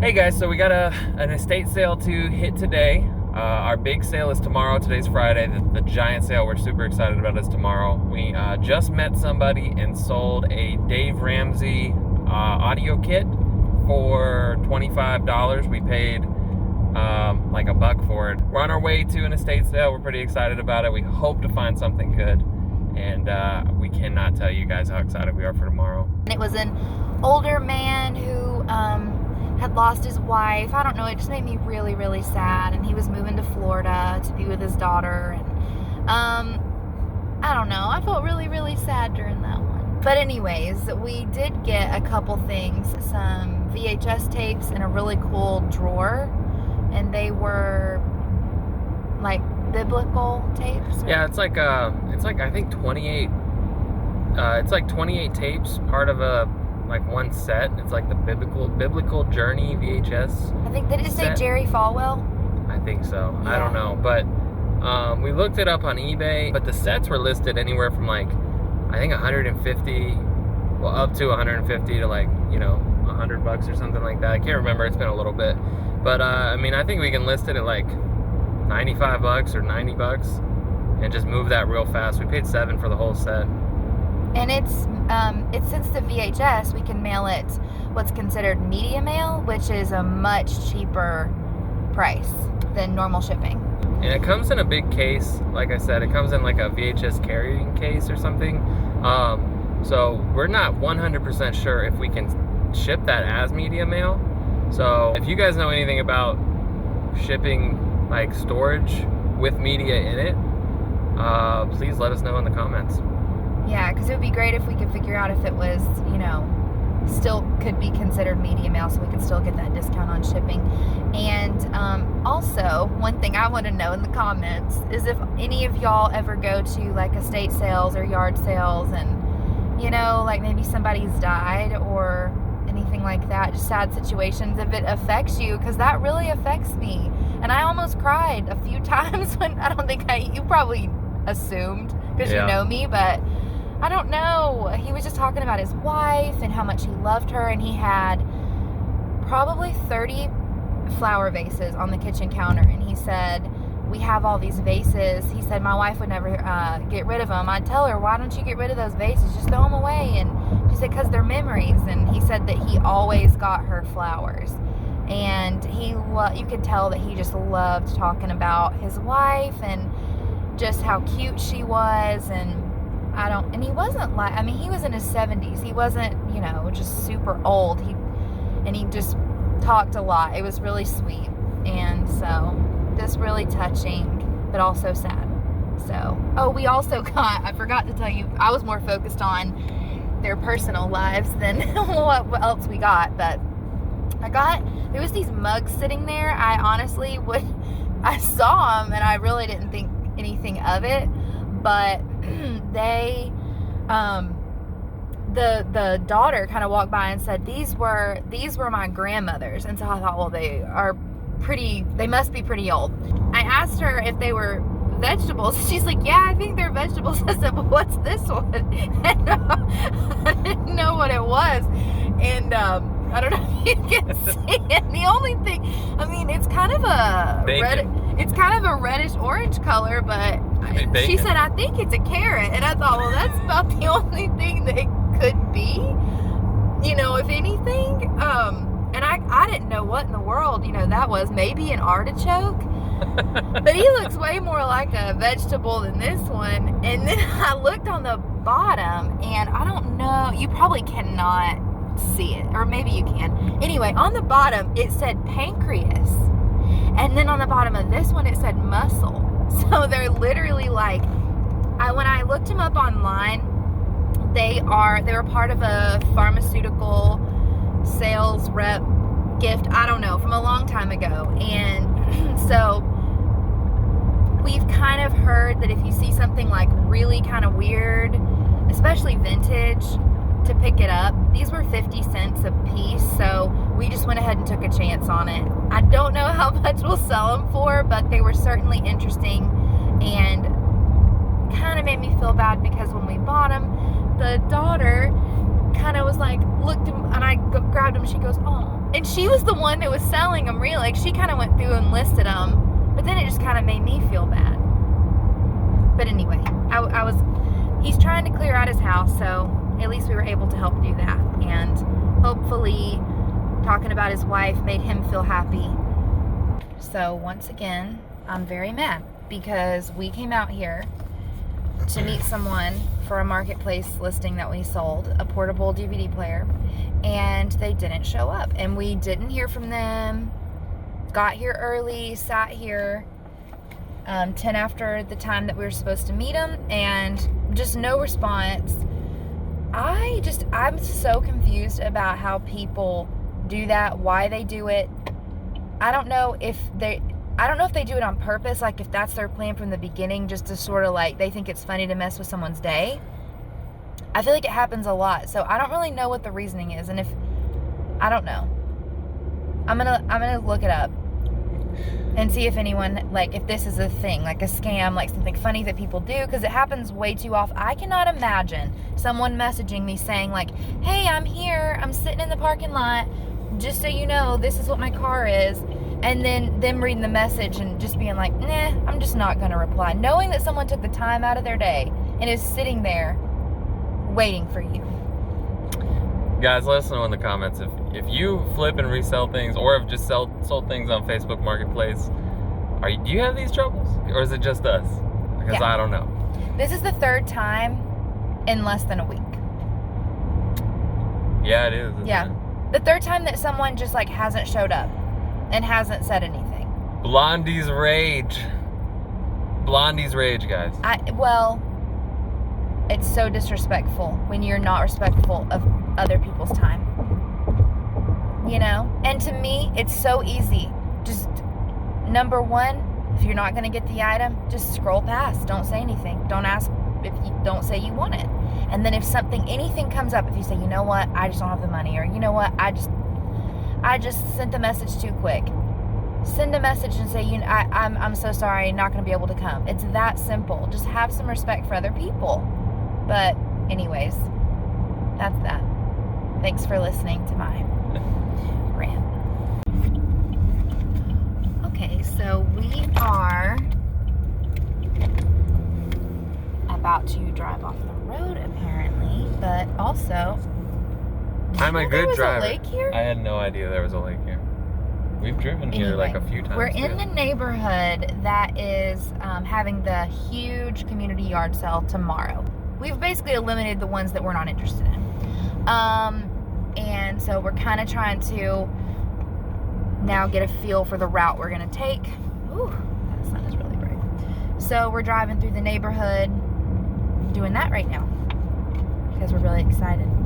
Hey guys, so we got an estate sale to hit today. Our big sale is tomorrow. Today's Friday. The giant sale we're super excited about is tomorrow. We just met somebody and sold a Dave Ramsey audio kit for $25. We paid like $1 for it. We're on our way to an estate sale. We're pretty excited about it. We hope to find something good, and we cannot tell you guys how excited we are for tomorrow. It was an older man who had lost his wife. I don't know, it just made me really, really sad. And he was moving to Florida to be with his daughter. And I don't know, I felt really, really sad during that one. But anyways, we did get a couple things, some VHS tapes in a really cool drawer. And they were like biblical tapes. Yeah, it's like I think 28. It's like 28 tapes, part of one set. It's like the biblical journey VHS. I think, did it say Jerry Falwell? I think so. Yeah. I don't know, but we looked it up on eBay. But the sets were listed anywhere from like I think 150, well up to 150 to like $100 or something like that. I can't remember. It's been a little bit, but I mean I think we can list it at like $95 or $90 and just move that real fast. We paid $7 for the whole set. And it's since the VHS, we can mail it what's considered media mail, which is a much cheaper price than normal shipping. And it comes in a big case. Like I said, it comes in like a VHS carrying case or something. So we're not 100% sure if we can ship that as media mail. So if you guys know anything about shipping like storage with media in it, please let us know in the comments. Yeah, because it would be great if we could figure out if it was, still could be considered media mail, so we could still get that discount on shipping. And also, one thing I want to know in the comments is if any of y'all ever go to like estate sales or yard sales and, like maybe somebody's died or anything like that, just sad situations, if it affects you, because that really affects me. And I almost cried a few times when you probably assumed because you know me, but I don't know. He was just talking about his wife and how much he loved her, and he had probably 30 flower vases on the kitchen counter, and he said, we have all these vases. He said, my wife would never get rid of them. I'd tell her, why don't you get rid of those vases? Just throw them away. And she said, because they're memories. And he said that he always got her flowers. And you could tell that he just loved talking about his wife and just how cute she was. And he wasn't he was in his 70s. He wasn't, just super old. He just talked a lot. It was really sweet. And so just really touching, but also sad. So, we also I forgot to tell you, I was more focused on their personal lives than what else we got, but there was these mugs sitting there. I saw them and I really didn't think anything of it, but they, the daughter kind of walked by and said, these were my grandmother's. And so I thought, well, they must be pretty old. I asked her if they were vegetables. She's like, yeah, I think they're vegetables. I said, well, what's this one? And I didn't know what it was. And I don't know if you can see it. The only thing, it's kind of a reddish orange color, but she said, I think it's a carrot. And I thought, well, that's about the only thing that it could be, if anything. And I didn't know what in the world, that was. Maybe an artichoke. But he looks way more like a vegetable than this one. And then I looked on the bottom, and I don't know, you probably cannot see it, or maybe you can. Anyway, on the bottom it said pancreas, and then on the bottom of this one it said muscle. So they're literally like, when I looked them up online, they were part of a pharmaceutical sales rep gift, I don't know, from a long time ago. And so we've kind of heard that if you see something like really kind of weird, especially vintage, to pick it up. These were 50 cents a piece, so we just went ahead and took a chance on it. I don't know how much we'll sell them for, but they were certainly interesting and kind of made me feel bad because when we bought them, the daughter kind of was like, looked, and I grabbed him, she goes, oh, And she was the one that was selling them, really. Like, she kind of went through and listed them, but then it just kind of made me feel bad. But anyway, he's trying to clear out his house, so at least we were able to help do that. And hopefully talking about his wife made him feel happy. So once again, I'm very mad because we came out here to meet someone for a marketplace listing that we sold, a portable DVD player, and they didn't show up, and we didn't hear from them. Got here early, sat here 10 after the time that we were supposed to meet them, and just no response. I'm so confused about how people do that, why they do it. I don't know if they do it on purpose, like if that's their plan from the beginning, just to sort of like, they think it's funny to mess with someone's day. I feel like it happens a lot, so I don't really know what the reasoning is, and I don't know. I'm gonna look it up and see if anyone, like, if this is a thing, like a scam, like something funny that people do, because it happens way too often. I cannot imagine someone messaging me saying like, hey, I'm here, I'm sitting in the parking lot, just so you know, this is what my car is, and then them reading the message and just being like, nah, I'm just not gonna reply, knowing that someone took the time out of their day and is sitting there waiting for you. Guys, let us know in the comments if you flip and resell things, or have just sold things on Facebook Marketplace. Do you have these troubles, or is it just us? Because I don't know. This is the third time in less than a week. Yeah, it is. Yeah, It? the third time that someone just like hasn't showed up and hasn't said anything. Blondie's rage. Blondie's rage, guys. Well, it's so disrespectful when you're not respectful of other people's time. You know? And to me, it's so easy. Just, number one, if you're not going to get the item, just scroll past. Don't say anything. Don't ask if you don't say you want it. And then if anything comes up, if you say, you know what, I just don't have the money, or you know what, I just sent the message too quick. Send a message and say, I'm so sorry, not going to be able to come. It's that simple. Just have some respect for other people. But anyways, that's that. Thanks for listening to my rant. Okay, so we are about to drive off the road apparently, but also, I'm a good driver. There was a lake here? I had no idea there was a lake here. We've driven here like a few times. We're in the neighborhood that is having the huge community yard sale tomorrow. We've basically eliminated the ones that we're not interested in. And so we're kind of trying to now get a feel for the route we're going to take. Ooh, that sun is really bright. So we're driving through the neighborhood, doing that right now because we're really excited.